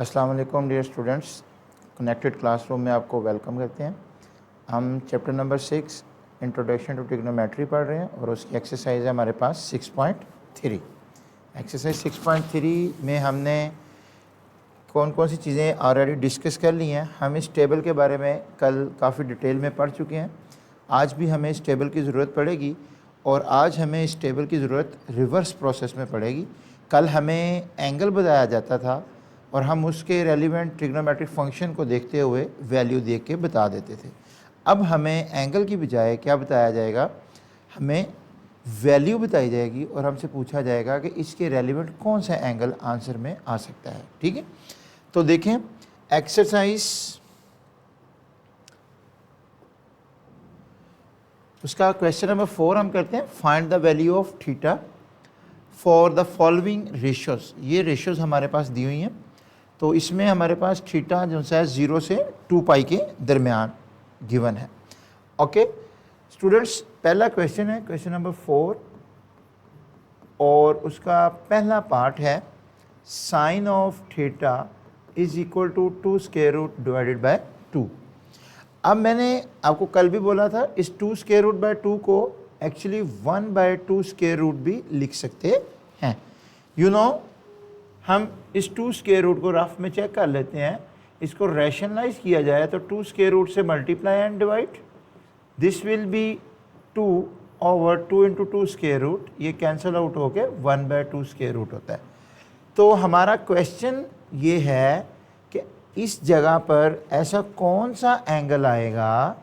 अस्सलाम वालेकुम dear students, connected classroom में आपको वेलकम करते हैं। हम chapter number 6 introduction to trigonometry पढ़ रहे हैं और उसकी एक्सरसाइज है हमारे पास 6.3। एक्सरसाइज 6.3 में हमने कौन कौन सी चीज़ें ऑलरेडी डिस्कस कर ली हैं। हम इस टेबल के बारे में कल काफ़ी डिटेल में पढ़ चुके हैं। आज भी हमें इस टेबल की ज़रूरत पड़ेगी और आज हमें इस टेबल की ज़रूरत रिवर्स प्रोसेस में पड़ेगी। कल हमें एंगल बताया जाता था और हम उसके रेलिवेंट ट्रिग्नोमेट्रिक फंक्शन को देखते हुए वैल्यू देख के बता देते थे। अब हमें एंगल की बजाय क्या बताया जाएगा, हमें वैल्यू बताई जाएगी और हमसे पूछा जाएगा कि इसके रेलिवेंट कौन सा एंगल आंसर में आ सकता है। ठीक है, तो देखें एक्सरसाइज उसका क्वेश्चन नंबर 4 हम करते हैं। Find the value of theta for the following ratios. ये रेशियोज हमारे पास दी हुई हैं, तो इसमें हमारे पास थीटा जो है 0 से 2 पाई के दरमियान गिवन है। ओके स्टूडेंट्स, पहला क्वेश्चन है क्वेश्चन नंबर 4 और उसका पहला पार्ट है sine of theta is equal to 2 square root divided by 2। अब मैंने आपको कल भी बोला था इस 2 स्क्वायर रूट बाय 2 को एक्चुअली 1/2 स्क्वायर रूट भी लिख सकते हैं। यू नो, हम इस 2 स्क्वायर रूट को रफ में चेक कर लेते हैं। इसको रैशनलाइज किया जाए तो 2 स्क्वायर रूट से multiply and divide, this will be 2 over 2 into 2 square root, ये कैंसिल आउट होके 1/2 स्क्वायर रूट होता है। तो हमारा क्वेश्चन ये है कि इस जगह पर ऐसा कौन सा एंगल आएगा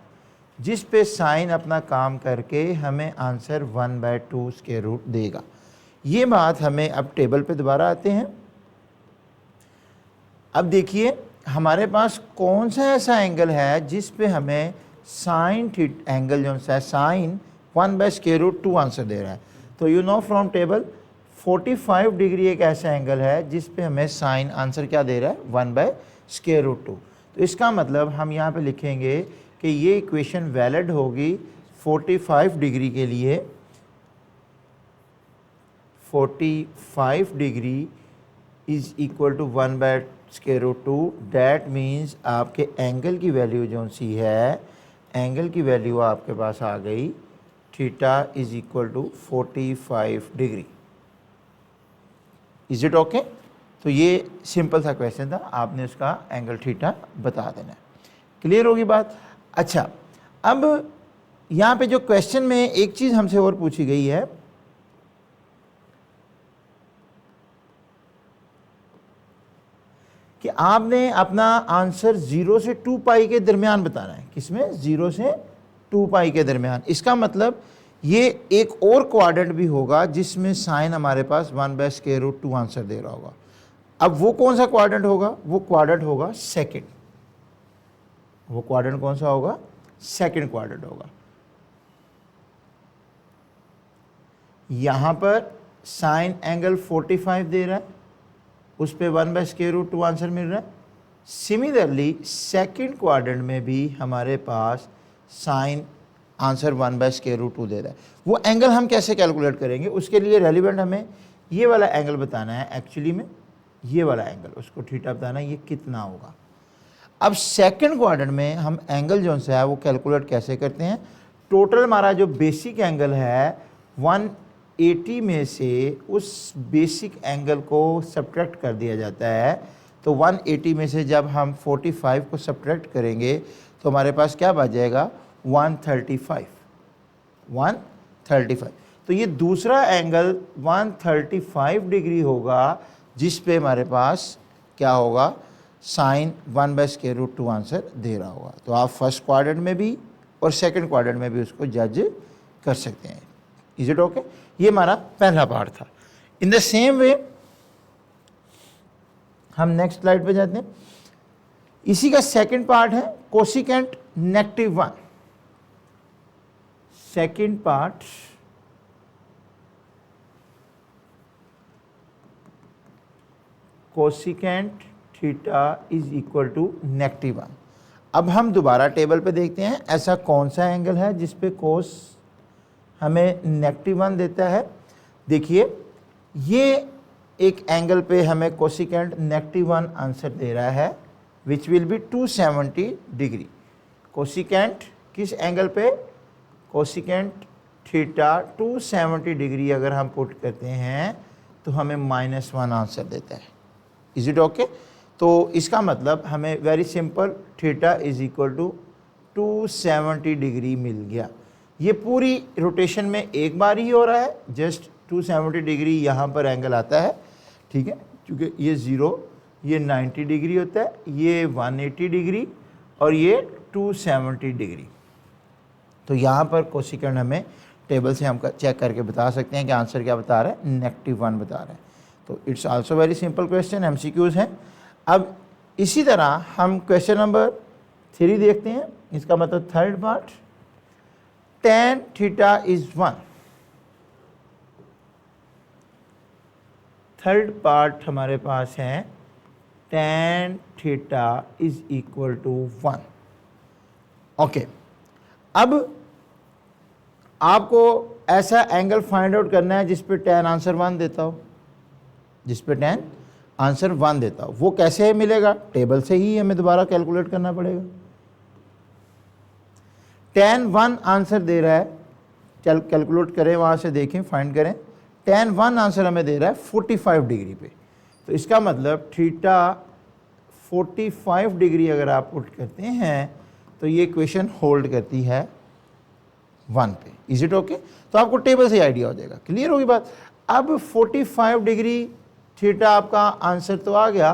जिस पे साइन अपना काम करके हमें आंसर 1/2 स्क्वायर रूट देगा। ये बात हमें अब टेबल पे दोबारा आते हैं। अब देखिए हमारे पास कौन सा ऐसा एंगल है जिस पे हमें साइन एंगल जो है साइन 1/√2 आंसर दे रहा है। तो you know from table 45 degree एक ऐसा एंगल है जिस पे हमें साइन आंसर क्या दे रहा है 1/√2। तो इसका मतलब हम यहाँ पे लिखेंगे कि ये इक्वेशन वैलिड होगी 45 डिग्री के लिए। 45 degree is equal to 1/√2। That means आपके एंगल की वैल्यू जो सी है, एंगल की वैल्यू आपके पास आ गई theta is equal to 45 degree. Is it okay? तो ये सिंपल सा क्वेश्चन था, आपने उसका एंगल थीटा बता देना है। क्लियर होगी बात? अच्छा, अब यहाँ पे जो क्वेश्चन में एक चीज़ हमसे और पूछी गई है कि आपने अपना आंसर 0 से 2 पाई के दरमियान बताना है। किसमें? 0 से 2 पाई के दरमियान। इसका मतलब ये एक और क्वाड्रेंट भी होगा जिसमें साइन हमारे पास 1/√2 आंसर दे रहा होगा। अब वो कौन सा क्वाड्रेंट होगा? वो क्वाड्रेंट होगा सेकंड। वो क्वाड्रेंट कौन सा होगा? सेकंड क्वाड्रेंट होगा। यहां पर साइन एंगल 45 दे रहा है, उस पे 1/√2 आंसर मिल रहा है। सिमिलरली सेकंड क्वाड्रेंट में भी हमारे पास साइन आंसर 1/√2 दे रहा है। वो एंगल हम कैसे कैलकुलेट करेंगे? उसके लिए रेलिवेंट हमें ये वाला एंगल बताना है। एक्चुअली में ये वाला एंगल, उसको थीटा बताना है, ये कितना होगा। अब सेकंड क्वाड्रेंट में हम एंगल जो है वो कैलकुलेट कैसे करते हैं? टोटल हमारा जो बेसिक एंगल है 180 में से उस बेसिक एंगल को सब्ट्रैक्ट कर दिया जाता है। तो 180 में से जब हम 45 को सब्ट्रैक्ट करेंगे तो हमारे पास क्या बच जाएगा? 135। तो ये दूसरा एंगल 135 डिग्री होगा जिस पे हमारे पास क्या होगा? साइन 1/√2 आंसर दे रहा होगा। तो आप फर्स्ट क्वाड्रेंट में भी और सेकंड क्वाड्रेंट में भी उसको जज कर सकते हैं। Is it okay? ये हमारा पहला पार्ट था। इन द सेम वे हम नेक्स्ट स्लाइड पे जाते हैं। इसी का सेकंड पार्ट है cosecant -1। Second part cosecant theta is equal to -1। अब हम दोबारा टेबल पे देखते हैं ऐसा कौन सा एंगल है जिस पे कोस हमें -1 देता है। देखिए ये एक एंगल पे हमें कोसिकेंट -1 आंसर दे रहा है विच विल बी 270 डिग्री। कोसिकेंट किस एंगल पे? कोसिकेंट थीटा 270 डिग्री अगर हम पुट करते हैं तो हमें -1 आंसर देता है। Is it okay? तो इसका मतलब हमें very simple theta is equal to 270 degree मिल गया। ये पूरी रोटेशन में एक बार ही हो रहा है, जस्ट 270 डिग्री यहाँ पर एंगल आता है, ठीक है, क्योंकि ये 0, ये 90 डिग्री होता है, ये 180 डिग्री और ये 270 डिग्री। तो यहाँ पर कोसिकेंट हमें टेबल से हम चेक करके बता सकते हैं कि आंसर क्या बता रहा है, -1 बता रहा है। तो it's also very simple question, MCQs हैं। अब इसी तरह हम क्वेश्चन नंबर 3 देखते हैं, इसका मतलब third part, tan theta is 1। Third part हमारे पास है tan theta is equal to 1। Okay, अब आपको ऐसा एंगल फाइंड आउट करना है जिस पे tan आंसर 1 देता हो, जिस पे tan आंसर 1 देता हो। वो कैसे मिलेगा? टेबल से ही हमें दोबारा कैलकुलेट करना पड़ेगा। tan 1 आंसर दे रहा है, चल कैलकुलेट करें, वहाँ से देखें, फाइंड करें। tan 1 आंसर हमें दे रहा है 45 डिग्री पे। तो इसका मतलब थीटा 45 डिग्री अगर आप पुट करते हैं तो ये इक्वेशन होल्ड करती है 1 पे। Is it okay? तो आपको टेबल से आइडिया हो जाएगा, क्लियर होगी बात। अब 45 डिग्री थीटा आपका आंसर तो आ गया,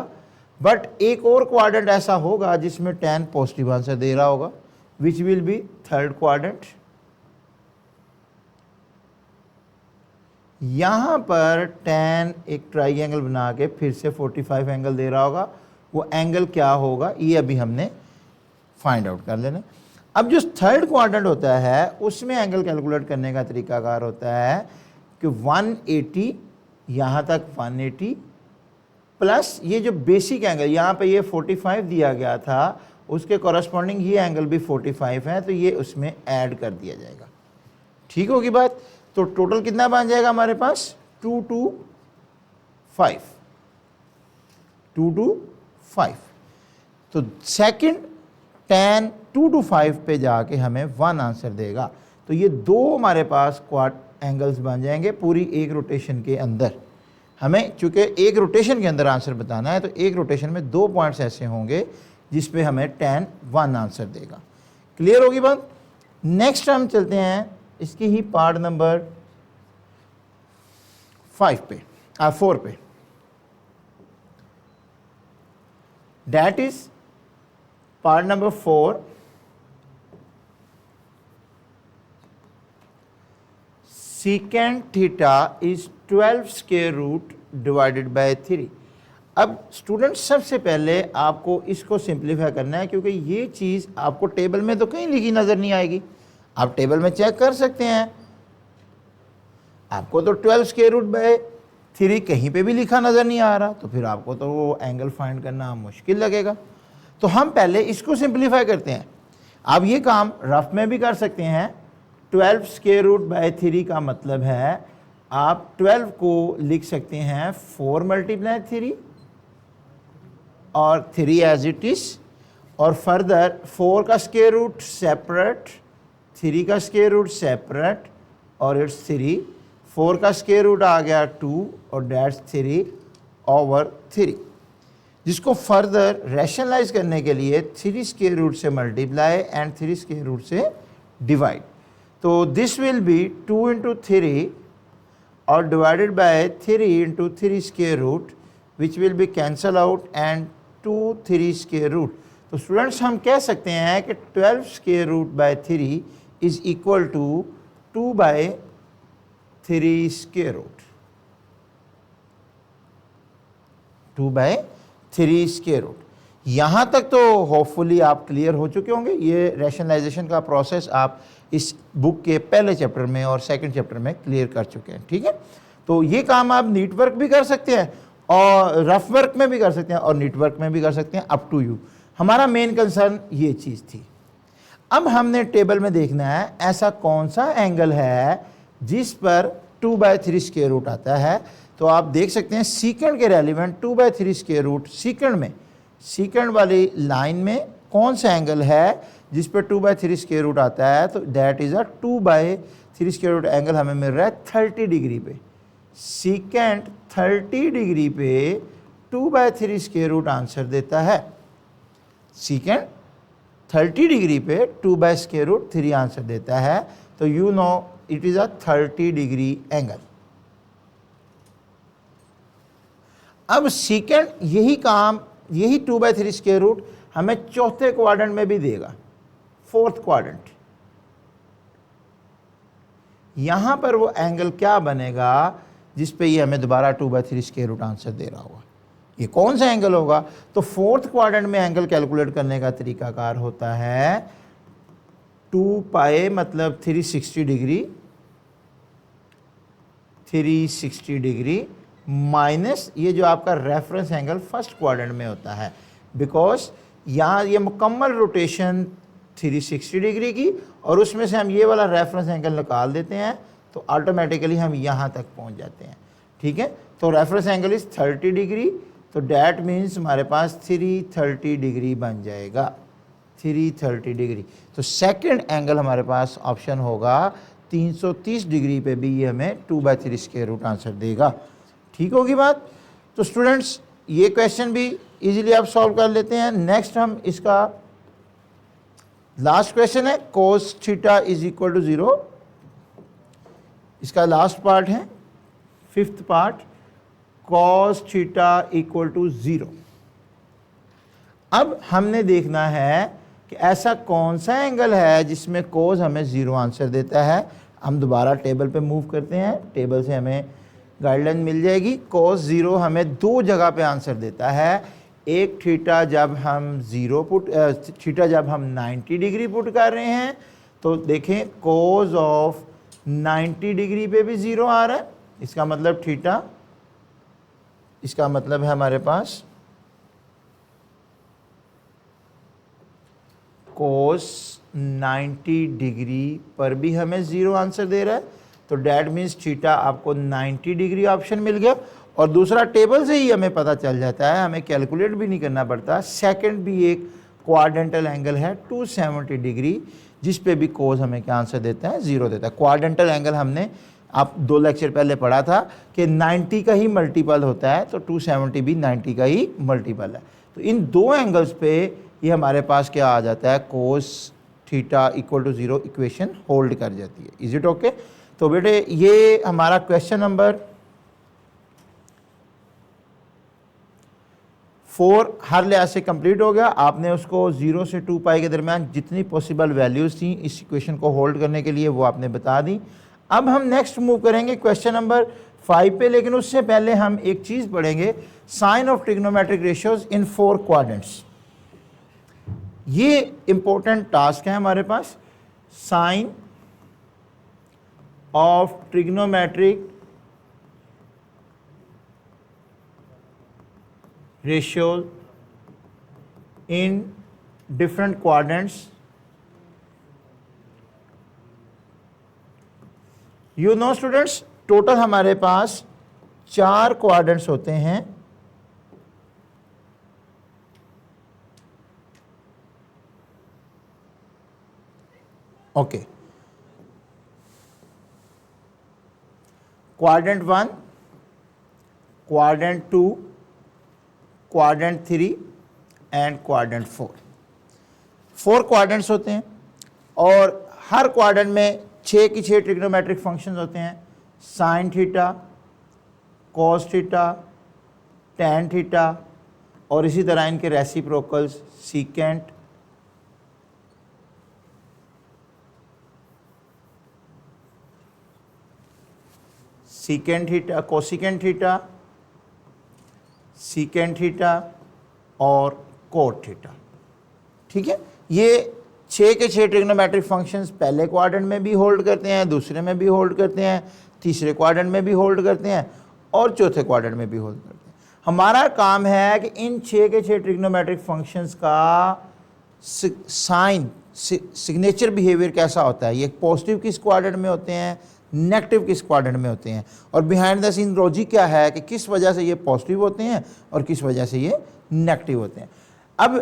बट एक और क्वाड्रेंट ऐसा होगा जिसमें tan पॉजिटिव आंसर दे रहा होगा, विच विल बी थर्ड क्वाड्रेंट। यहां पर tan एक ट्राइंगल बना के फिर से 45 एंगल दे रहा होगा। वो एंगल क्या होगा ये अभी हमने फाइंड आउट कर लेना। अब जो थर्ड क्वाड्रेंट होता है उसमें एंगल कैलकुलेट करने का तरीकाकार होता है कि 180 यहाँ तक 180 प्लस ये जो बेसिक एंगल यहाँ पे ये 45 दिया गया था, उसके कॉरस्पॉन्डिंग ये एंगल भी 45 है, तो ये उसमें ऐड कर दिया जाएगा। ठीक होगी बात? तो टोटल कितना बन जाएगा हमारे पास? 2 to 5, 2 to 5। तो सेकंड tan 2 to 5 पे जाके हमें 1 आंसर देगा। तो ये दो हमारे पास क्वाड एंगल्स बन जाएंगे पूरी एक रोटेशन के अंदर। हमें चूंकि एक रोटेशन के अंदर आंसर बताना है, तो एक रोटेशन में 2 पॉइंट्स ऐसे होंगे जिस पे हमें tan 1 आंसर देगा। क्लियर होगी बात? नेक्स्ट हम चलते हैं इसकी ही पार्ट नंबर 4 पे, that is part number 4। secant theta is 12 square root divided by 3। अब स्टूडेंट सबसे पहले आपको इसको सिंप्लीफाई करना है, क्योंकि ये चीज़ आपको टेबल में तो कहीं लिखी नज़र नहीं आएगी। आप टेबल में चेक कर सकते हैं, आपको तो 12 स्क्वायर रूट बाय 3 कहीं पे भी लिखा नज़र नहीं आ रहा, तो फिर आपको तो वो एंगल फाइंड करना मुश्किल लगेगा। तो हम पहले इसको सिंप्लीफाई करते हैं। आप ये काम रफ में भी कर सकते हैं। 12 स्क्वायर रूट बाय 3 का मतलब है आप 12 को लिख सकते हैं 4 मल्टीप्लाई 3 और 3 एज इट इज, और फर्दर 4 का स्क्वायर रूट सेपरेट, 3 का स्क्वायर रूट सेपरेट, और इट्स 3। 4 का स्क्वायर रूट आ गया 2 और डेट्स 3 ओवर 3, जिसको फर्दर रैशनलाइज करने के लिए 3 स्क्वायर रूट से मल्टीप्लाई एंड 3 स्क्वायर रूट से डिवाइड। तो दिस विल बी 2 इंटू 3 और divided by 3 into 3 square root, which will be cancel out and 2 3 square root. तो स्टूडेंट्स हम कह सकते हैं कि 12 square root by 3 is equal to 2 by 3 square root, 2 by 3 square root. यहाँ तक तो होपफुली आप क्लियर हो चुके होंगे। ये रैशनलाइजेशन का प्रोसेस आप इस बुक के पहले चैप्टर में और सेकंड चैप्टर में क्लियर कर चुके हैं, ठीक है। तो ये काम आप नीट वर्क भी कर सकते हैं और रफ वर्क में भी कर सकते हैं और नीट वर्क में भी कर सकते हैं, अप टू यू। हमारा मेन कंसर्न ये चीज़ थी। अब हमने टेबल में देखना है ऐसा कौन सा एंगल है जिस पर 2 बाय 3 स्क्वायर रूट आता है, तो आप देख सकते हैं सीकेंड के रेलिवेंट 2/3 स्क्वायर रूट सीकेंड में, सीकेंड वाली लाइन में कौन सा एंगल है जिस पर 2/3 स्क्वायर रूट आता है, तो that is a 2/3 square root angle हमें मिल रहा है 30 डिग्री पे। सीकेंड 30 डिग्री पे 2/3 स्क्वायर रूट आंसर देता है। सीकेंड 30 डिग्री पे 2/√3 आंसर देता है, तो you know it is a 30 degree angle. अब सीकेंड यही काम, यही 2/3 स्क्वायर रूट हमें चौथे क्वाड्रेंट में भी देगा, फोर्थ क्वाड्रेंट। यहां पर वो एंगल क्या बनेगा जिस पे ये हमें दोबारा 2/3 स्क्वायर रूट आंसर दे रहा होगा, ये कौन सा एंगल होगा? तो फोर्थ क्वाड्रेंट में एंगल कैलकुलेट करने का तरीकाकार होता है 2 पाई मतलब 360 डिग्री, 360 डिग्री माइनस ये जो आपका रेफरेंस एंगल फर्स्ट क्वाड्रेंट में होता है, बिकॉज यहाँ ये मुकम्मल रोटेशन 360 डिग्री की और उसमें से हम ये वाला रेफरेंस एंगल निकाल देते हैं तो ऑटोमेटिकली हम यहाँ तक पहुँच जाते हैं। ठीक है, तो रेफरेंस एंगल इज़ 30 डिग्री, तो डैट मीन्स हमारे पास 330 डिग्री बन जाएगा, 330 डिग्री। तो सेकंड एंगल हमारे पास ऑप्शन होगा 330 डिग्री पे भी ये हमें 2/3 स्क्वायर रूट आंसर देगा। ठीक होगी बात? तो स्टूडेंट्स ये क्वेश्चन भी इजीली आप सॉल्व कर लेते हैं। नेक्स्ट हम इसका लास्ट क्वेश्चन है cos theta is equal to 0, इसका लास्ट पार्ट है, fifth part, cos theta equal to 0। अब हमने देखना है कि ऐसा कौन सा एंगल है जिसमें cos हमें 0 आंसर देता है। हम दोबारा टेबल पे मूव करते हैं, टेबल से हमें गाइडलाइन मिल जाएगी। cos 0 हमें दो जगह पे आंसर देता है, एक थीटा जब हम 0 पुट, थीटा जब हम 90 डिग्री पुट कर रहे हैं तो देखें cos ऑफ 90 डिग्री पे भी 0 आ रहा है, इसका मतलब थीटा, इसका मतलब है हमारे पास cos 90 डिग्री पर भी हमें 0 आंसर दे रहा है, तो डैट मीन्स थीटा आपको 90 डिग्री ऑप्शन मिल गया। और दूसरा टेबल से ही हमें पता चल जाता है, हमें कैलकुलेट भी नहीं करना पड़ता। सेकंड भी एक क्वाड्रेंटल एंगल है 270 डिग्री जिस पे भी cos हमें क्या आंसर देता है, 0 देता है। क्वाड्रेंटल एंगल हमने आप 2 लेक्चर पहले पढ़ा था कि 90 का ही मल्टीपल होता है, तो 270 भी 90 का ही मल्टीपल है। तो इन दो एंगल्स पे ये हमारे पास क्या आ जाता है, cos theta equal to 0 equation hold कर जाती है। Is it okay? तो बेटे ये हमारा क्वेश्चन नंबर 4 हर लिहाज से कंप्लीट हो गया। आपने उसको 0 से 2 पाई के दरमियान जितनी पॉसिबल वैल्यूज़ थी इस इक्वेशन को होल्ड करने के लिए वो आपने बता दी। अब हम नेक्स्ट मूव करेंगे क्वेश्चन नंबर 5 पे, लेकिन उससे पहले हम एक चीज़ पढ़ेंगे, sign of trigonometric ratios in 4 quadrants. ये इंपॉर्टेंट टास्क है हमारे पास, sign of trigonometric ratios in different quadrants। You know students, total हमारे पास 4 क्वाड्रेंट्स होते हैं। Okay, quadrant 1, quadrant 2, quadrant 3 and quadrant 4। 4 quadrants होते हैं और हर क्वाड्रेंट में 6 की 6 ट्रिग्नोमेट्रिक फंक्शंस होते हैं, sine theta, cos theta, tan theta और इसी तरह इनके reciprocals secant, secant theta, cosecant theta, secant theta और कोट थीटा। ठीक है, ये 6 के 6 ट्रिग्नोमेट्रिक फंक्शंस पहले क्वाड्रेंट में भी होल्ड करते हैं, दूसरे में भी होल्ड करते हैं, तीसरे क्वाड्रेंट में भी होल्ड करते हैं और चौथे क्वाड्रेंट में भी होल्ड करते हैं। हमारा काम है कि इन 6 के 6 ट्रिग्नोमेट्रिक फंक्शंस का साइन सिग्नेचर बिहेवियर कैसा होता है, ये पॉजिटिव किस क्वाड्रेंट में होते हैं, नेगेटिव किस क्वाड्रेंट में होते हैं, और बिहाइंड द सीन लॉजिक क्या है कि किस वजह से ये पॉजिटिव होते हैं और किस वजह से ये नेगेटिव होते हैं। अब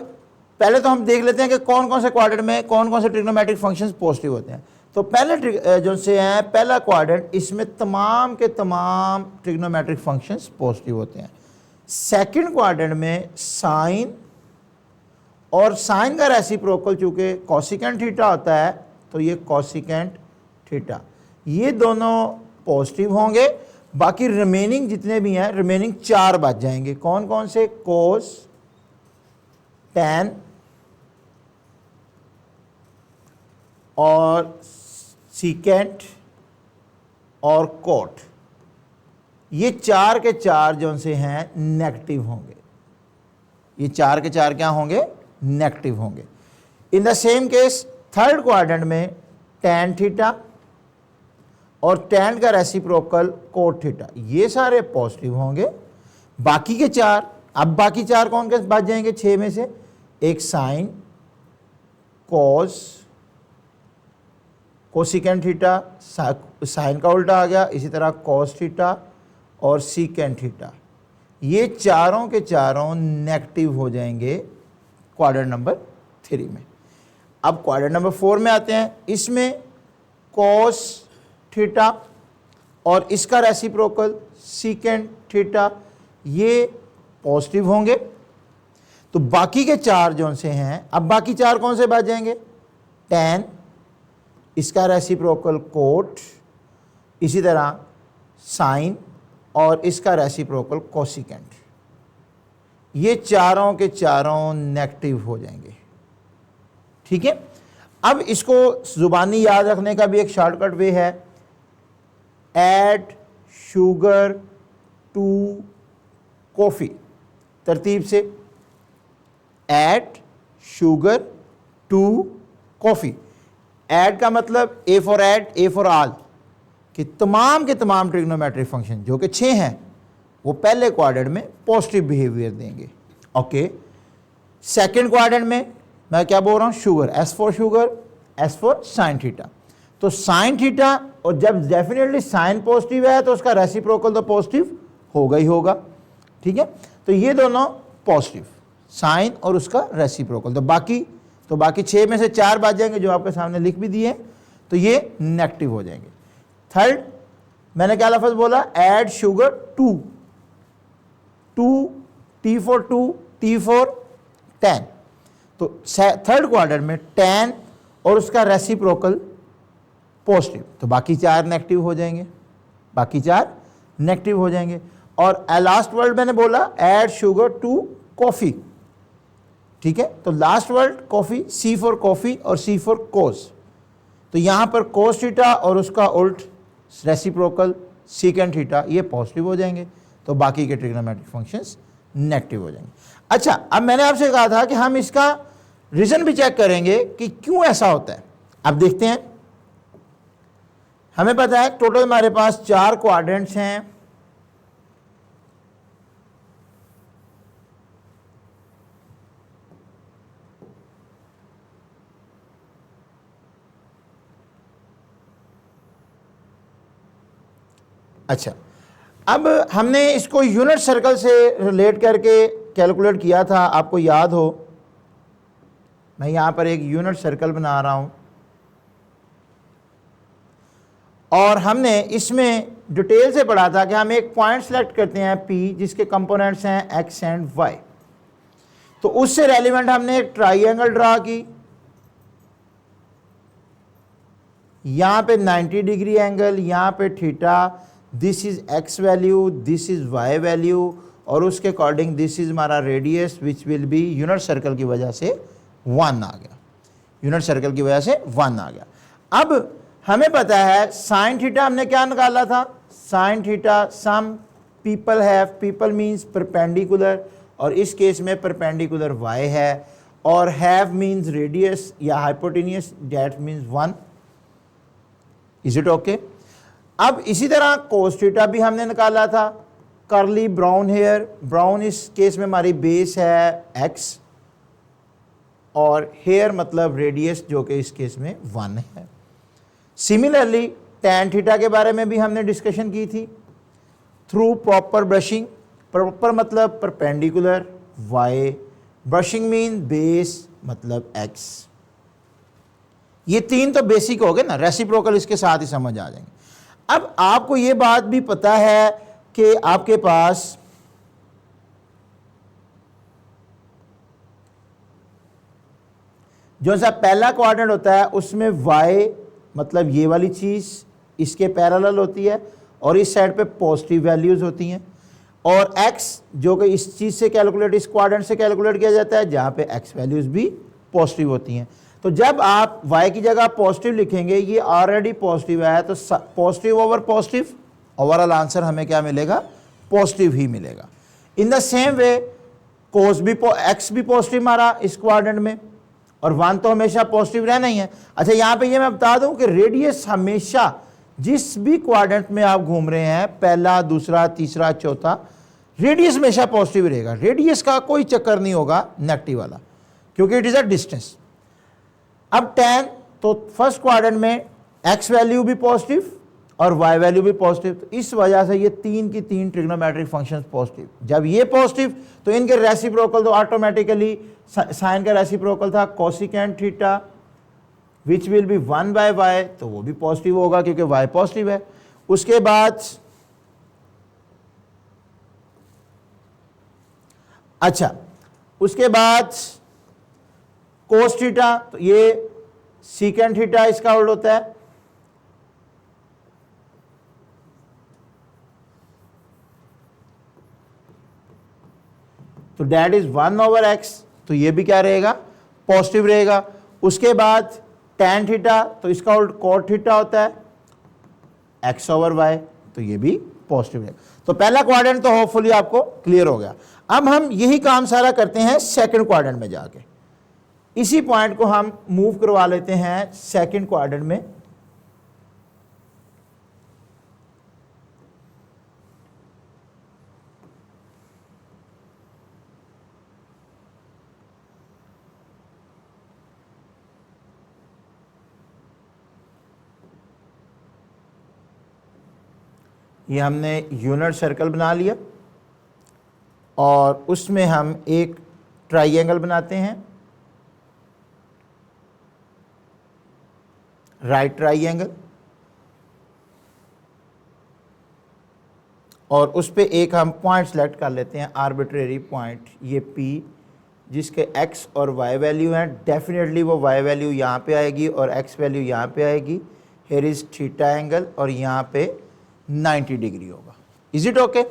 पहले तो हम देख लेते हैं कि कौन कौन से क्वाड्रेंट में कौन कौन से ट्रिग्नोमेट्रिक फंक्शंस पॉजिटिव होते हैं। तो पहले जो से हैं, पहला क्वाड्रेंट, इसमें तमाम के तमाम ट्रिग्नोमेट्रिक फंक्शंस पॉजिटिव होते हैं। सेकंड क्वाड्रेंट में साइन और साइन का रेसिप्रोकल चूंकि कोसिकेंट थीटा होता है, तो ये कोसिकेंट थीटा, ये दोनों पॉजिटिव होंगे। बाकी रिमेनिंग जितने भी हैं, रिमेनिंग 4 बच जाएंगे। कौन कौन से? कोस, टैन और सीकेंट और कोट, ये 4 के 4 जो से हैं नेगेटिव होंगे। ये 4 के 4 क्या होंगे? नेगेटिव होंगे। In the same case third quadrant में टैन थीटा और टैन का रेसिप्रोकल कोट थीटा, ये सारे पॉजिटिव होंगे। बाकी के 4, अब बाकी 4 कौन के बच जाएंगे 6 में से? एक sine, cos, cosecant theta, sine का उल्टा आ गया, इसी तरह कॉस थीटा और सीकेंट थीटा, ये चारों के चारों नेगेटिव हो जाएंगे क्वाड्रेंट नंबर 3 में। अब क्वाड्रेंट नंबर 4 में आते हैं। इसमें कॉस थीटा और इसका रेसिप्रोकल सीकेंट थीटा, ये पॉजिटिव होंगे। तो बाकी के 4 जो से हैं, अब बाकी 4 कौन से बच जाएंगे? टैन, इसका रेसिप्रोकल कोट, इसी तरह साइन और इसका रेसिप्रोकल कोसिकेंट, ये चारों के चारों नेगेटिव हो जाएंगे। ठीक है। अब इसको जुबानी याद रखने का भी एक शॉर्टकट वे है, ऐड शुगर टू कॉफ़ी। तरतीब से, add sugar to coffee. Add का मतलब A for add, A for all, कि तमाम के तमाम ट्रिग्नोमेट्रिक फंक्शन जो कि 6 हैं वो पहले क्वाड्रेंट में पॉजिटिव बिहेवियर देंगे। ओके। सेकंड क्वाड्रेंट में मैं क्या बोल रहा हूँ? Sugar, S for sugar, S for sine theta. तो साइन थीटा, और जब डेफिनेटली साइन पॉजिटिव है तो उसका रेसिप्रोकल तो पॉजिटिव होगा ही होगा। ठीक है। तो ये दोनों पॉजिटिव, साइन और उसका रेसिप्रोकल। तो बाकी 6 में से 4 बच जाएंगे जो आपके सामने लिख भी दिए, तो ये नेगेटिव हो जाएंगे। थर्ड मैंने क्या लफ्ज़ बोला? Add sugar to, T for to, T for tan. तो थर्ड क्वाड्रेंट में टैन और उसका रेसिप्रोकल पॉजिटिव, तो बाकी 4 नेगेटिव हो जाएंगे, बाकी 4 नेगेटिव हो जाएंगे। और लास्ट वर्ड मैंने बोला ऐड शुगर टू कॉफ़ी। ठीक है। तो last word coffee, C for coffee और सी फॉर कोस। तो यहाँ पर कोस थीटा और उसका उल्ट रेसिप्रोकल सीकेंट थीटा, ये पॉजिटिव हो जाएंगे। तो बाकी के ट्रिग्नोमेट्रिक फंक्शंस नेगेटिव हो जाएंगे। अच्छा, अब मैंने आपसे कहा था कि हम इसका रीज़न भी चेक करेंगे कि क्यों ऐसा होता है। अब देखते हैं। हमें पता है टोटल हमारे पास 4 क्वाड्रेंट्स हैं। अच्छा, अब हमने इसको यूनिट सर्कल से रिलेट करके कैलकुलेट किया था, आपको याद हो। मैं यहाँ पर एक यूनिट सर्कल बना रहा हूँ और हमने इसमें डिटेल से पढ़ा था कि हम एक पॉइंट सेलेक्ट करते हैं P, जिसके कंपोनेंट्स हैं X एंड Y। तो उससे रेलिवेंट हमने एक ट्राइंगल ड्रा की। यहाँ पे 90 डिग्री एंगल, यहाँ पे theta, this is X value, this is Y value, और उसके अकॉर्डिंग दिस इज हमारा radius which will B, unit circle की वजह से 1 आ गया, यूनिट सर्कल की वजह से 1 आ गया। अब हमें पता है साइन थीटा हमने क्या निकाला था? Sine theta some people have, people means perpendicular, और इस केस में परपेंडिकुलर y है, और हैव मीन्स रेडियस या hypotenuse, that means 1। Is it okay? अब इसी तरह कोस थीटा भी हमने निकाला था। कर्ली ब्राउन हेयर, ब्राउन इस केस में हमारी बेस है x, और हेयर मतलब रेडियस जो कि इस केस में 1 है। सिमिलरली टैन थीटा के बारे में भी हमने डिस्कशन की थी। थ्रू प्रॉपर ब्रशिंग, प्रॉपर मतलब perpendicular y, brushing mean base मतलब x। ये तीन तो बेसिक हो गए ना, रेसिप्रोकल इसके साथ ही समझ आ जाएंगे। अब आपको ये बात भी पता है कि आपके पास जो सा पहला क्वाड्रेंट होता है उसमें y मतलब ये वाली चीज इसके पैरेलल होती है और इस साइड पे पॉजिटिव वैल्यूज होती हैं, और x जो कि इस चीज से कैलकुलेट, इस क्वाड्रेंट से कैलकुलेट किया जाता है जहां पे x वैल्यूज भी पॉजिटिव होती हैं। तो जब आप y की जगह पॉजिटिव लिखेंगे, ये ऑलरेडी पॉजिटिव है, तो positive over positive, overall answer हमें क्या मिलेगा? पॉजिटिव ही मिलेगा। इन द सेम वे कोस भी x भी पॉजिटिव मारा इस क्वाड्रेंट में, और 1 तो हमेशा पॉजिटिव रहना ही है। अच्छा, यहां पे ये मैं बता दूं कि रेडियस हमेशा जिस भी क्वाड्रेंट में आप घूम रहे हैं, पहला, दूसरा, तीसरा, चौथा, रेडियस हमेशा पॉजिटिव रहेगा। रेडियस का कोई चक्कर नहीं होगा नेगेटिव वाला, क्योंकि इट इज अ डिस्टेंस। अब tan, तो फर्स्ट क्वाड्रेंट में x वैल्यू भी पॉजिटिव और y वैल्यू भी पॉजिटिव, तो इस वजह से ये तीन की तीन ट्रिग्नोमेट्रिक फंक्शंस पॉजिटिव। जब ये पॉजिटिव तो इनके रेसिप्रोकल तो ऑटोमेटिकली, साइन का रेसिप्रोकल था cosecant theta which will B 1/y, तो वो भी पॉजिटिव होगा क्योंकि y पॉजिटिव है। उसके बाद अच्छा, उसके बाद कोस थीटा, तो ये सीकेंट थीटा इसका उल्ट होता है। तो डेट इज 1/x, तो ये भी क्या रहेगा? पॉजिटिव रहेगा। उसके बाद tan थीटा, तो इसका उल्ट cot थीटा होता है, x/y, तो ये भी पॉजिटिव रहेगा। तो पहला क्वाड्रेंट तो होपफुली आपको क्लियर हो गया। अब हम यही काम सारा करते हैं सेकंड क्वाड्रेंट में जाके। इसी पॉइंट को हम मूव करवा लेते हैं सेकंड क्वाड्रेंट में। ये हमने यूनिट सर्कल बना लिया और उसमें हम एक ट्राइंगल बनाते हैं, राइट ट्राइंगल, और उस पे एक हम पॉइंट सेलेक्ट कर लेते हैं, आर्बिट्रेरी पॉइंट, ये P, जिसके x और y वैल्यू हैं। डेफिनेटली वो y वैल्यू यहाँ पे आएगी और x वैल्यू यहाँ पे आएगी। हेयर इज थीटा एंगल और यहाँ पे 90 डिग्री होगा। Is it okay?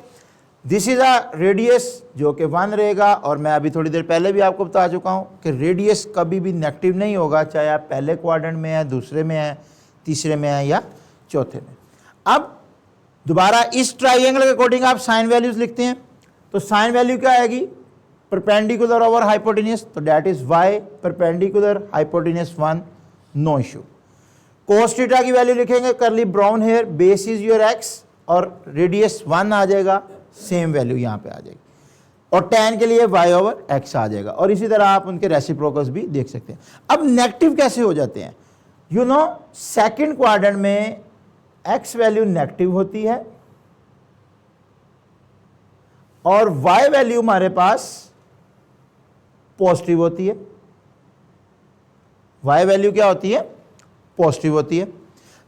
This is a radius जो कि 1 रहेगा, और मैं अभी थोड़ी देर पहले भी आपको बता चुका हूँ कि रेडियस कभी भी नेगेटिव नहीं होगा, चाहे आप पहले क्वाड्रेंट में है, दूसरे में है, तीसरे में है या चौथे में। अब दोबारा इस ट्राइंगल के अकॉर्डिंग आप साइन वैल्यूज लिखते हैं, तो साइन वैल्यू क्या आएगी? परपेंडिकुलर ओवर हाइपोटेन्यूज, तो that is y perpendicular hypotenuse 1, no issue. Cos theta की वैल्यू लिखेंगे, curly brown hair, base is your x और रेडियस 1 आ जाएगा, सेम वैल्यू यहाँ पे आ जाएगी। और tan के लिए y/x आ जाएगा, और इसी तरह आप उनके रेसिप्रोकल्स भी देख सकते हैं। अब नेगेटिव कैसे हो जाते हैं? यू नो, सेकंड क्वाड्रेंट में x वैल्यू नेगेटिव होती है और y वैल्यू हमारे पास पॉजिटिव होती है। y वैल्यू क्या होती है? पॉजिटिव होती है।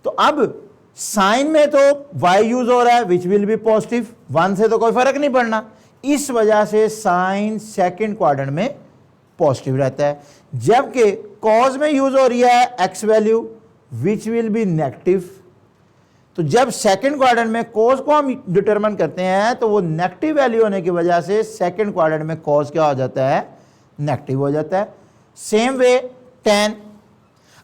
तो अब साइन में तो y यूज हो रहा है विच विल बी पॉजिटिव, 1 से तो कोई फर्क नहीं पड़ना, इस वजह से साइन सेकंड क्वाड्रेंट में पॉजिटिव रहता है। जबकि कॉज में यूज हो रही है x value which will B negative. तो जब सेकंड क्वाड्रेंट में कॉज को हम डिटरमिन करते हैं तो वो नेगेटिव वैल्यू होने की वजह से सेकंड क्वाड्रेंट में कॉज क्या हो जाता है? नेगेटिव हो जाता है। सेम वे tan,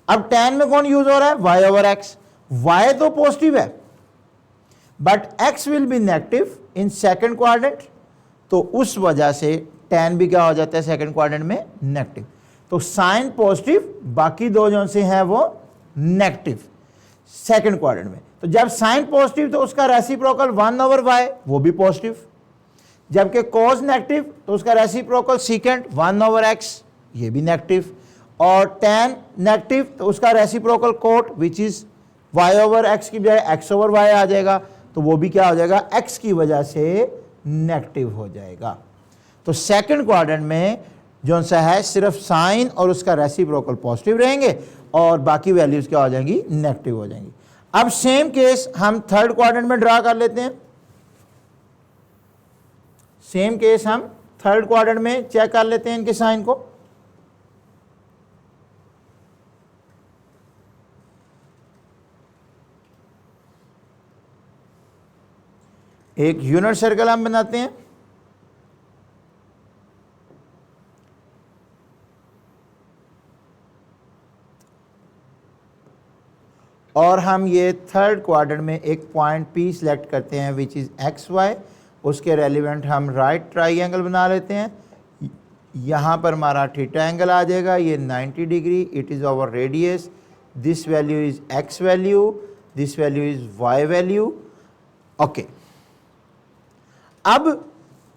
अब tan में कौन यूज हो रहा है? y/x। y तो पॉजिटिव है but x will be negative in second quadrant, तो उस वजह से tan भी क्या हो जाता है सेकंड क्वाड्रेंट में? नेगेटिव। तो साइन पॉजिटिव, बाकी दो जो से हैं वो नेगेटिव सेकंड क्वाड्रेंट में। तो जब साइन पॉजिटिव तो उसका रेसिप्रोकल 1/y, वो भी पॉजिटिव। जबकि कॉस नेगेटिव तो उसका रेसिप्रोकल सीकेंट 1/x, ये भी नेगेटिव। और tan नेगेटिव तो उसका reciprocal cot which is y over x की बजाय एक्स ओवर वाई आ जाएगा, तो वो भी क्या हो जाएगा, एक्स की वजह से नेगेटिव हो जाएगा। तो सेकंड क्वाड्रेंट में जो सा है सिर्फ साइन और उसका रेसिप्रोकल पॉजिटिव रहेंगे और बाकी वैल्यूज क्या हो जाएंगी, नेगेटिव हो जाएंगी। अब सेम केस हम थर्ड क्वाड्रेंट में ड्रा कर लेते हैं। सेम केस हम थर्ड क्वाड्रेंट में चेक कर लेते हैं इनके साइन को। एक यूनिट सर्कल हम बनाते हैं और हम ये थर्ड क्वाड्रेंट में एक पॉइंट P सिलेक्ट करते हैं विच इज़ एक्स वाई। उसके रेलिवेंट हम राइट ट्राइंगल बना लेते हैं। यहाँ पर हमारा थीटा एंगल आ जाएगा, ये 90 degree. It is our radius, this value is x value, this value is y value. Okay, अब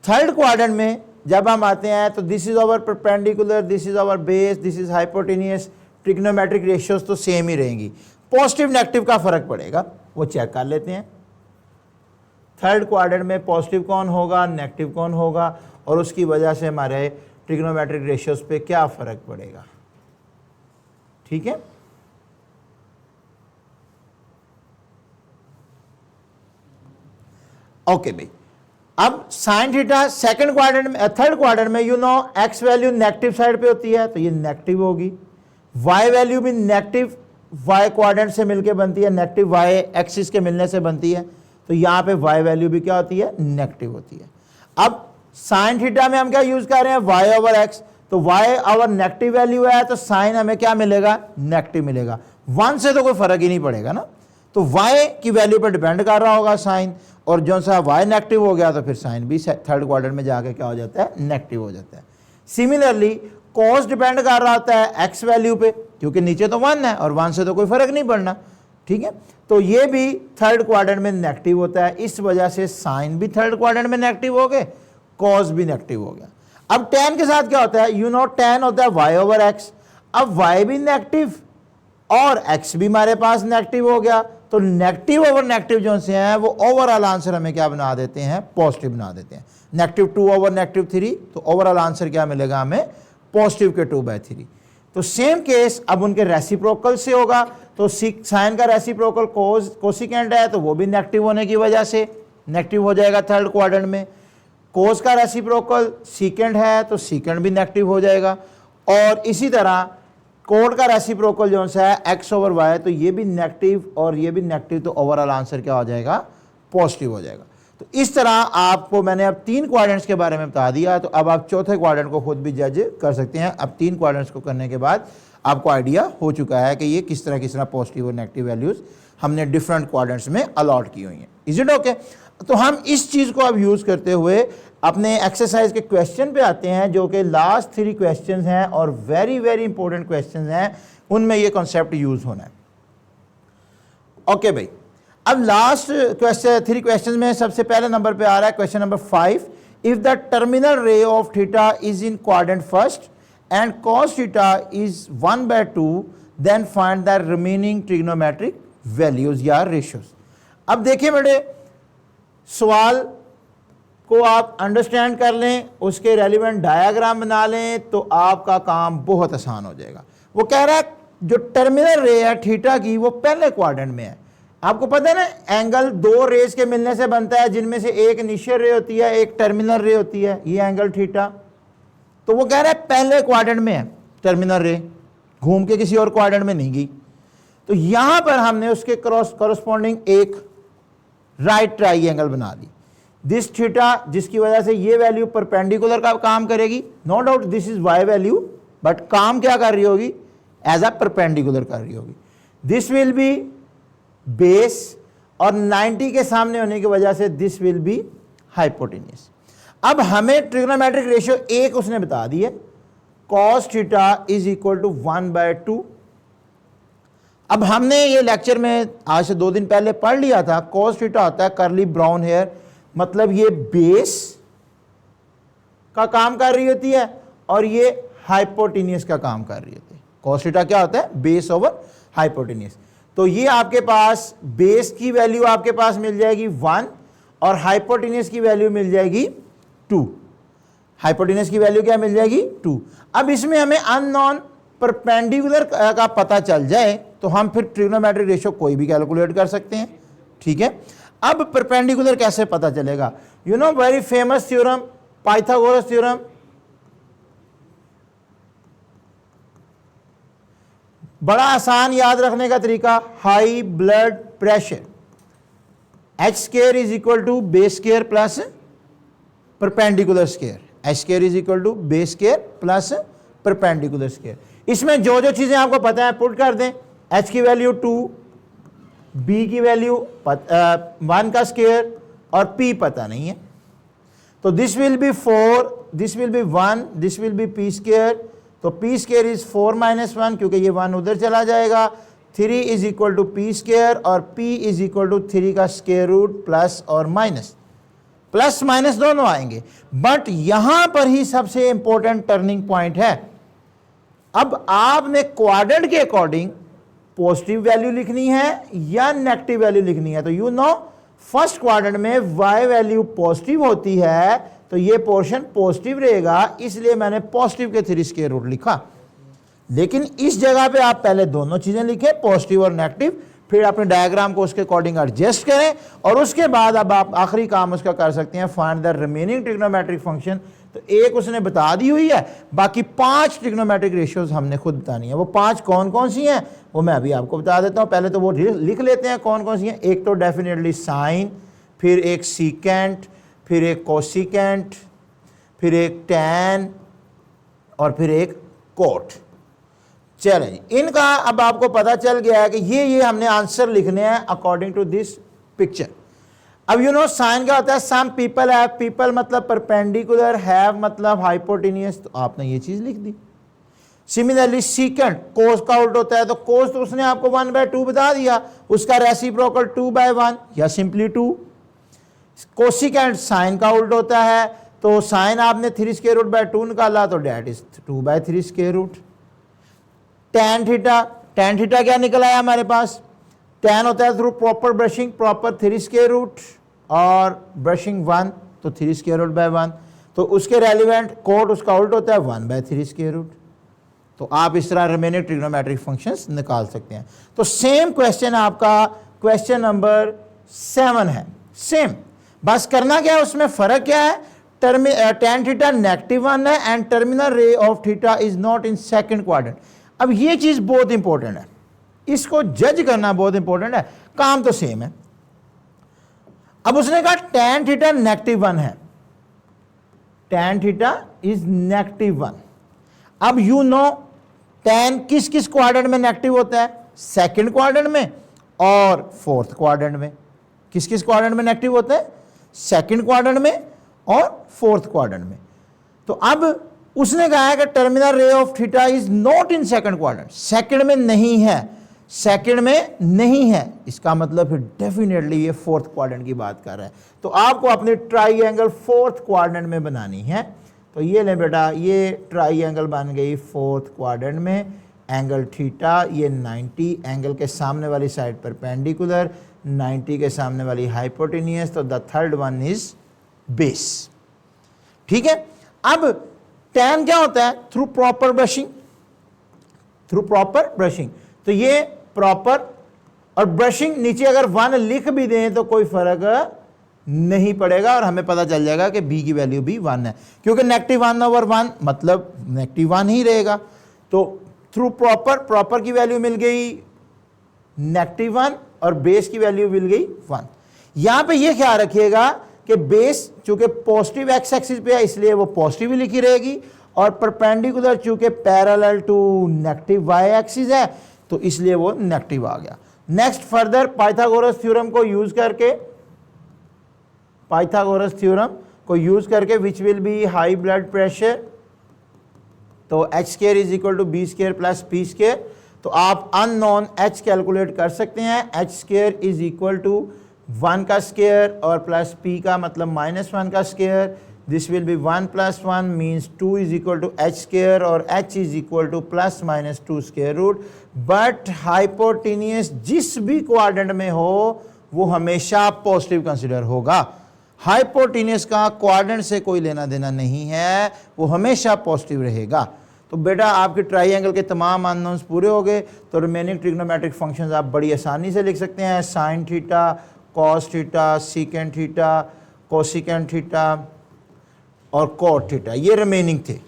थर्ड क्वाड्रेंट में जब हम आते हैं तो this is our perpendicular, this is our base, this is hypotenuse. Trigonometric ratios तो same ही रहेंगी, पॉजिटिव नेगेटिव का फर्क पड़ेगा, वो चेक कर लेते हैं। थर्ड क्वाड्रेंट में पॉजिटिव कौन होगा, नेगेटिव कौन होगा, और उसकी वजह से हमारे ट्रिग्नोमेट्रिक रेशियोज पे क्या फर्क पड़ेगा। ठीक है, ओके भाई। अब साइन थीटा सेकंड क्वाड्रेंट में, थर्ड क्वाड्रेंट में you know x value negative side पे होती है तो ये नेगेटिव होगी। वाई वैल्यू भी नेगेटिव वाई क्वाड्रेंट से मिलके बनती है, नेगेटिव वाई एक्सिस के मिलने से बनती है, तो यहाँ पे वाई वैल्यू भी क्या होती है, नेगेटिव होती है। अब साइन थीटा में हम क्या यूज कर रहे हैं, वाई ओवर एक्स, तो वाई ओवर नेगेटिव वैल्यू है तो साइन हमें क्या मिलेगा, नेगेटिव मिलेगा। 1 से तो कोई फर्क ही नहीं पड़ेगा ना, तो वाई की वैल्यू पर डिपेंड कर रहा होगा साइन, और जो सा वाई नेगेटिव हो गया तो फिर साइन भी थर्ड क्वाड्रेंट में जाके क्या हो जाता है, नेगेटिव हो जाता है। सिमिलरली कॉस डिपेंड कर रहा होता है एक्स वैल्यू पे, क्योंकि नीचे तो 1 है और 1 से तो कोई फर्क नहीं पड़ना। ठीक है, तो ये भी थर्ड क्वाड्रेंट में नेगेटिव होता है, इस वजह से साइन भी थर्ड क्वाड्रेंट में नेगेटिव हो गए, कॉस भी नेगेटिव हो गया। अब tan के साथ क्या होता है, यू नो tan होता है y ओवर एक्स। अब y भी नेगेटिव और x भी हमारे पास नेगेटिव हो गया, तो नेगेटिव ओवर नेगेटिव जो से हैं वो ओवरऑल आंसर हमें क्या बना देते हैं, पॉजिटिव बना देते हैं। -2 ओवर -3, तो ओवरऑल आंसर क्या मिलेगा हमें, पॉजिटिव के 2/3। तो सेम केस अब उनके रेसिप्रोकल से होगा, तो साइन का रेसिप्रोकल कोसिकेंट है तो वो भी नेगेटिव होने की वजह से नेगेटिव हो जाएगा थर्ड क्वाड्रेंट में। कोस का रेसिप्रोकल सीकेंट है तो सीकेंट भी नेगेटिव हो जाएगा, और इसी तरह कोड का रेसिप्रोकल जो सा है एक्स ओवर वाई, तो ये भी नेगेटिव और ये भी नेगेटिव, तो ओवरऑल आंसर क्या हो जाएगा, पॉजिटिव हो जाएगा। तो इस तरह आपको मैंने अब 3 क्वाड्रेंट्स के बारे में बता दिया, तो अब आप चौथे क्वाड्रेंट को खुद भी जज कर सकते हैं। अब 3 क्वाड्रेंट्स को करने के बाद आपको आइडिया हो चुका है कि ये किस तरह पॉजिटिव और नेगेटिव वैल्यूज हमने डिफरेंट क्वाड्रेंट्स में अलॉट की हुई हैं। Is it okay? तो हम इस चीज़ को अब यूज़ करते हुए अपने एक्सरसाइज के क्वेश्चन पे आते हैं, जो कि लास्ट 3 क्वेश्चन हैं और वेरी वेरी इंपॉर्टेंट क्वेश्चन हैं, उनमें ये कॉन्सेप्ट यूज़ होना है। ओके भाई, अब लास्ट क्वेश्चन 3 क्वेश्चन में सबसे पहले नंबर पे आ रहा है question number 5। If the terminal ray of theta is in quadrant first and cos theta is 1/2, then find the remaining trigonometric values या रेशियोज। अब देखिए बेटे, सवाल को आप अंडरस्टैंड कर लें, उसके रेलिवेंट डायग्राम बना लें, तो आपका काम बहुत आसान हो जाएगा। वो कह रहा है जो टर्मिनल रे है थीटा की वो पहले क्वाड्रेंट में है। आपको पता है ना, एंगल 2 रेज के मिलने से बनता है, जिनमें से एक इनिशियल रे होती है, एक टर्मिनल रे होती है, ये एंगल थीटा। तो वो कह रहा है पहले क्वाड्रेंट में है टर्मिनल रे, घूम के किसी और क्वाड्रेंट में नहीं गई। तो यहां पर हमने उसके कॉरस्पॉन्डिंग एक राइट ट्राइंगल बना दी, दिस थीटा, जिसकी वजह से ये वैल्यू परपेंडिकुलर का काम करेगी। No doubt this is y value, but काम क्या कर रही होगी, एज अ परपेंडिकुलर कर रही होगी। दिस विल बी बेस, और 90 के सामने होने की वजह से दिस विल बी हाइपोटेन्यूस। अब हमें ट्रिग्नोमेट्रिक रेशियो एक उसने बता दी है, cos theta is equal to 1/2। अब हमने ये लेक्चर में आज से 2 दिन पहले पढ़ लिया था, cos थीटा होता है कर्ली ब्राउन हेयर, मतलब ये बेस का काम कर रही होती है और ये हाइपोटेन्यूस का काम कर रही होती है। cos थीटा क्या होता है, बेस ओवर हाइपोटेन्यूस। तो ये आपके पास बेस की वैल्यू आपके पास मिल जाएगी 1 और हाइपोटेन्यूस की वैल्यू मिल जाएगी 2। हाइपोटेन्यूस की वैल्यू क्या मिल जाएगी 2। अब इसमें हमें अननोन परपेंडिकुलर का पता चल जाए तो हम फिर ट्रिग्नोमेट्रिक रेशियो कोई भी कैलकुलेट कर सकते हैं, ठीक है। अब परपेंडिकुलर कैसे पता चलेगा? You know very famous theorem, Pythagoras theorem. बड़ा आसान याद रखने का तरीका, high blood pressure H square is equal to base square plus perpendicular square. H square is equal to base square plus perpendicular square. इसमें जो जो चीजें आपको पता है पुट कर दें। एच की वैल्यू 2, बी की वैल्यू 1 का स्क्वायर और पी पता नहीं है, तो this will B 4, this will be 1, this will B P square. तो पी स्क्वायर इज 4 - 1 क्योंकि ये 1 उधर चला जाएगा। 3 is equal to P square और पी इज इक्वल टू 3 का स्क्वायर रूट प्लस और माइनस, प्लस माइनस दोनों आएंगे। बट यहां पर ही सबसे इंपॉर्टेंट टर्निंग पॉइंट है। अब आपने क्वाड्रेंट के अकॉर्डिंग पॉजिटिव वैल्यू लिखनी है या नेगेटिव वैल्यू लिखनी है। तो यू नो फर्स्ट क्वाड्रेंट में y वैल्यू पॉजिटिव होती है तो ये पोर्शन पॉजिटिव रहेगा, इसलिए मैंने पॉजिटिव के 3 स्क्वायर रूट लिखा। लेकिन इस जगह पे आप पहले दोनों चीजें लिखें, पॉजिटिव और नेगेटिव, फिर अपने डायग्राम को उसके अकॉर्डिंग एडजस्ट करें और उसके बाद अब आप आखिरी काम उसका कर सकते हैं, find the remaining trigonometric function. तो एक उसने बता दी हुई है, बाकी 5 ट्रिग्नोमेट्रिक रेशियोज हमने खुद बतानी है। वो 5 कौन कौन सी हैं वो मैं अभी आपको बता देता हूं। पहले तो वो लिख लेते हैं कौन कौन सी हैं। एक तो डेफिनेटली साइन, फिर एक सीकेंट, फिर एक कोसिकेंट, फिर एक टैन और फिर एक कोट। चलें, इनका अब आपको पता चल गया है कि ये हमने आंसर लिखने हैं अकॉर्डिंग टू दिस पिक्चर। अब यू नो साइन क्या होता है? सम पीपल हैव, पीपल मतलब परपेंडिकुलर, हैव मतलब हाइपोटेनियस, तो आपने ये चीज लिख दी। सिमिलरली सीकेंट कोस का उल्ट होता है, तो कोस तो उसने आपको 1/2 बता दिया, उसका रेसिप्रोकल 2/1 या सिंपली 2। कोसिकेंट साइन का उल्ट होता है, तो साइन आपने 3 स्क्वायर रूट बाय 2 निकाला तो that is 2/3 square root. Tan theta, tan theta क्या निकल आया हमारे पास? टैन होता है through proper brushing, proper 3 square root और ब्रशिंग 1 तो 3 स्क्वायर रूट बाय 1। तो उसके रेलिवेंट कोट उसका उल्ट होता है 1/3 स्क्वायर रूट। तो आप इस तरह रिमेनिंग ट्रिग्नोमेट्रिक फंक्शंस निकाल सकते हैं। तो सेम क्वेश्चन आपका क्वेश्चन नंबर 7 है, सेम। बस करना क्या है, उसमें फर्क क्या है? टैन थीटा -1 है and terminal ray of theta is not in second quadrant. अब ये चीज बहुत इंपॉर्टेंट है, इसको जज करना बहुत इंपॉर्टेंट है। काम तो सेम है। अब उसने कहा टैन थीटा -1 है, टैन थीटा इज -1। अब यू नो टैन किस किस क्वाड्रेंट में नेगेटिव होता है? सेकंड क्वाड्रेंट में और फोर्थ क्वाड्रेंट में। किस किस क्वाड्रेंट में नेगेटिव होता है? सेकंड क्वाड्रेंट में और फोर्थ क्वाड्रेंट में। तो अब उसने कहा है कि terminal ray of theta is not in second quadrant, second में नहीं है, सेकंड में नहीं है, इसका मतलब फिर डेफिनेटली ये फोर्थ क्वाड्रेंट की बात कर रहा है। तो आपको अपनी ट्राइंगल फोर्थ क्वाड्रेंट में बनानी है। तो ये ले बेटा, ये ट्राइंगल बन गई फोर्थ क्वाड्रेंट में, एंगल थीटा ये 90, एंगल के सामने वाली साइड परपेंडिकुलर, 90 के सामने वाली हाइपोटेनियस, तो the third one is base. ठीक है। अब टैन क्या होता है? Through proper brushing, through proper brushing. तो ये प्रॉपर और ब्रशिंग, नीचे अगर 1 लिख भी दें तो कोई फर्क नहीं पड़ेगा और हमें पता चल जाएगा कि बी की वैल्यू भी 1 है, क्योंकि -1/1 मतलब -1 ही रहेगा। तो थ्रू प्रॉपर, प्रॉपर की वैल्यू मिल गई -1 और बेस की वैल्यू मिल गई 1। यहां पे ये ख्याल रखिएगा कि बेस चूंकि पॉजिटिव एक्स एक्सिस पे है इसलिए वो पॉजिटिव ही लिखी रहेगी, और परपेंडिकुलर चूंकि parallel to negative Y axis है तो इसलिए वो नेगेटिव आ गया। नेक्स्ट फर्दर पाइथागोरस थ्योरम को यूज करके, पाइथागोरस थ्योरम को यूज करके which will be high blood pressure, तो H square is equal to B square plus P square. तो आप अननोन एच कैलकुलेट कर सकते हैं। H square is equal to 1 का स्क्वायर और प्लस पी का मतलब -1 का square, this will be 1 plus 1 means 2 is equal to H square और H is equal to plus minus 2 square root. But hypotenuse जिस भी क्वाड्रेंट में हो वो हमेशा पॉजिटिव कंसिडर होगा। हाइपोटेनियस का क्वाड्रेंट से कोई लेना देना नहीं है, वो हमेशा पॉजिटिव रहेगा। तो बेटा आपके ट्राइंगल के तमाम अननोन्स पूरे हो गए, तो रिमेनिंग ट्रिग्नोमेट्रिक फंक्शंस आप बड़ी आसानी से लिख सकते हैं। Sine theta, cos theta, secant theta, cosecant theta और कॉट थीटा, ये रिमेनिंग थे।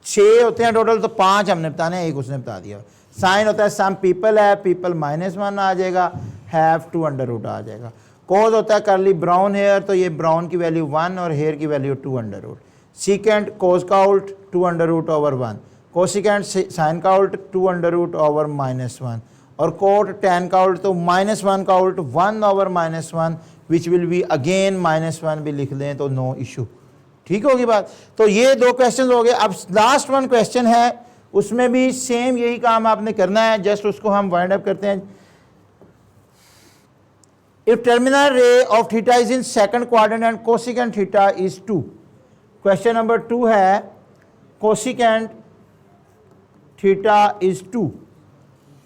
6 होते हैं टोटल, तो 5 हमने बताने हैं, एक उसने बता दिया। साइन होता है सम पीपल है, पीपल -1 आ जाएगा, हैव टू अंडर रूट आ जाएगा। कॉज होता है करली ब्राउन हेयर, तो ये ब्राउन की वैल्यू 1 और हेयर की value 2 under root. Secant cos का उल्ट 2 under root over 1, cosecant sine का उल्ट 2 अंडर रूट ओवर -1 और कोट tan का उल्ट तो -1 का उल्ट 1 over -1 which will be again -1 भी लिख लें तो नो इशू। ठीक होगी बात। तो ये 2 क्वेश्चन हो गए। अब लास्ट 1 क्वेश्चन है, उसमें भी सेम यही काम आपने करना है, जस्ट उसको हम वाइंड अप करते हैं। If terminal ray of theta is in second quadrant and cosecant theta is 2। Question number 2 है cosecant theta is 2।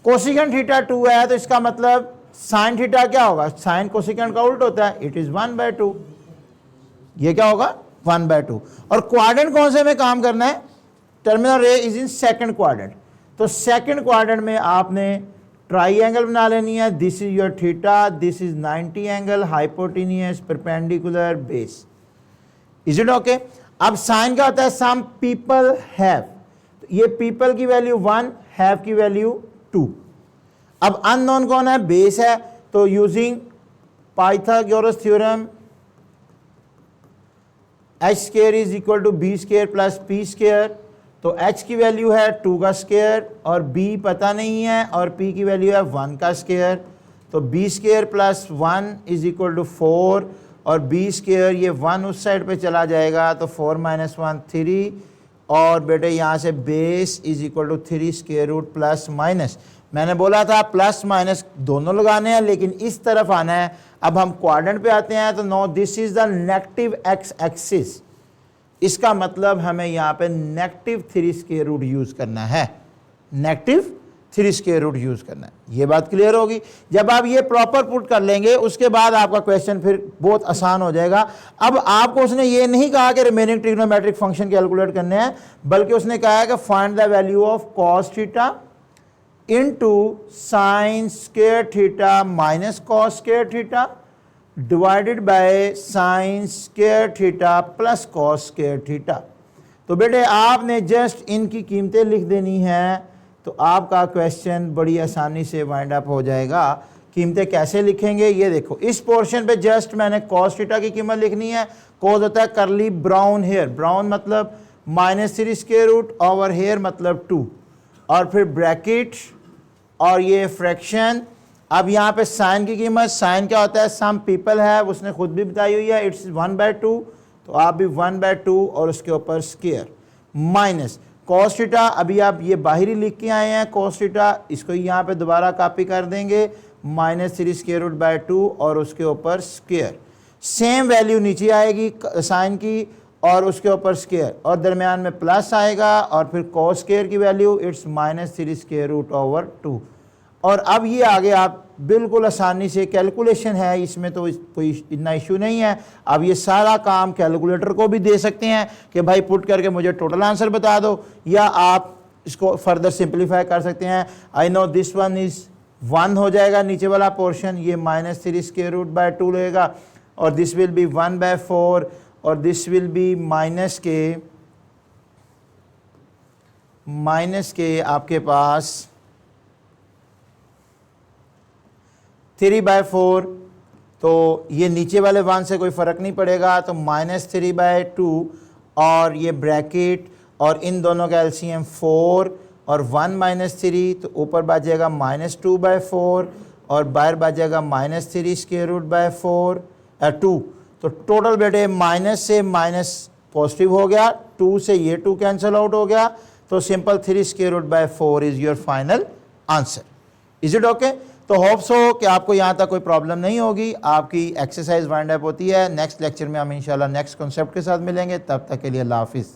Cosecant theta 2 है तो इसका मतलब साइन थीटा क्या होगा? साइन कोसिकेंट का उल्ट होता है, इट इज 1/2। ये क्या होगा? 1/2। और क्वाड्रेंट कौन से में काम करना है? Terminal ray is in second quadrant. तो सेकंड क्वाड्रेंट में आपने ट्राइंगल बना लेनी है। This is your theta, this is 90 angle, hypotenuse, perpendicular, base. Is it okay? अब साइन का होता है सम पीपल हैव, ये पीपल की वैल्यू 1, हैव की वैल्यू 2। अब अननोन कौन है? बेस है। तो using Pythagoras theorem h square is equal to B square plus P square, तो h की वैल्यू है 2 का स्क्वायर और b पता नहीं है और p की वैल्यू है 1 का स्क्वायर, तो b square plus 1 is equal to 4 और b स्क्वायर ये 1 उस साइड पे चला जाएगा तो 4 - 1 3 और बेटे यहाँ से base is equal to 3 square root plus minus. मैंने बोला था प्लस माइनस दोनों लगाने हैं लेकिन इस तरफ आना है। अब हम क्वाड्रेंट पे आते हैं तो no this is the negative x axis, इसका मतलब हमें यहाँ पे नेगेटिव 3 स्क्वायर रूट यूज करना है, नेगेटिव 3 स्क्वायर रूट यूज करना है। ये बात क्लियर होगी। जब आप ये प्रॉपर पुट कर लेंगे उसके बाद आपका क्वेश्चन फिर बहुत आसान हो जाएगा। अब आपको उसने ये नहीं कहा कि रिमेनिंग ट्रिग्नोमेट्रिक फंक्शन कैलकुलेट करने हैं, बल्कि उसने कहा है कि find the value of cos theta into sine square theta minus cos square theta divided by sine square theta plus cos square theta. तो बेटे आपने जस्ट इनकी कीमतें लिख देनी है तो आपका क्वेश्चन बड़ी आसानी से वाइंड अप हो जाएगा। कीमतें कैसे लिखेंगे ये देखो, इस पोर्शन पे जस्ट मैंने कॉस थीटा की कीमत लिखनी है। कॉस होता है करली ब्राउन हेयर, ब्राउन मतलब -3 स्क्वायर रूट ओवर हेयर मतलब 2 और फिर ब्रैकेट और ये फ्रैक्शन। अब यहाँ पे साइन की कीमत, साइन क्या होता है? सम पीपल है, उसने खुद भी बताई हुई है, इट्स 1/2, तो आप भी 1/2 और उसके ऊपर स्क्वायर माइनस कॉस थीटा। अभी आप ये बाहरी लिख के आए हैं कॉस थीटा, इसको यहाँ पे दोबारा कॉपी कर देंगे -3 स्क्वायर रूट बाय 2 और उसके ऊपर स्क्वायर। सेम वैल्यू नीचे आएगी साइन की और उसके ऊपर स्क्वायर और दरमियान में प्लस आएगा और फिर कॉस स्क्वायर की value it's -3 square root over 2। और अब ये आगे आप बिल्कुल आसानी से कैलकुलेशन है, इसमें तो कोई इतना इशू नहीं है। अब ये सारा काम कैलकुलेटर को भी दे सकते हैं कि भाई पुट करके मुझे टोटल आंसर बता दो, या आप इसको फर्दर सिंप्लीफाई कर सकते हैं। I know this one is 1 हो जाएगा नीचे वाला पोर्शन, ये -3 स्क्वायर रूट बाय 2 लेगा और दिस विल बी 1/4 और दिस विल बी माइनस के आपके पास 3/4, तो ये नीचे वाले 1 से कोई फ़र्क नहीं पड़ेगा, तो -3/2 और ये ब्रैकेट और इन दोनों का एलसीएम 4 और 1 - 3, तो ऊपर बचेगा -2/4 और बाहर बचेगा -3 स्क्वायर रूट बाय 2। तो टोटल बेटे माइनस से माइनस पॉजिटिव हो गया, 2 से ये 2 कैंसिल आउट हो गया, तो simple 3 square root by 4 is your final answer. Is it okay? तो होप्स हो कि आपको यहाँ तक कोई प्रॉब्लम नहीं होगी, आपकी एक्सरसाइज वाइंड अप होती है। नेक्स्ट लेक्चर में हम इंशाल्लाह नेक्स्ट कॉन्सेप्ट के साथ मिलेंगे, तब तक के लिए अल्लाह हाफिज़।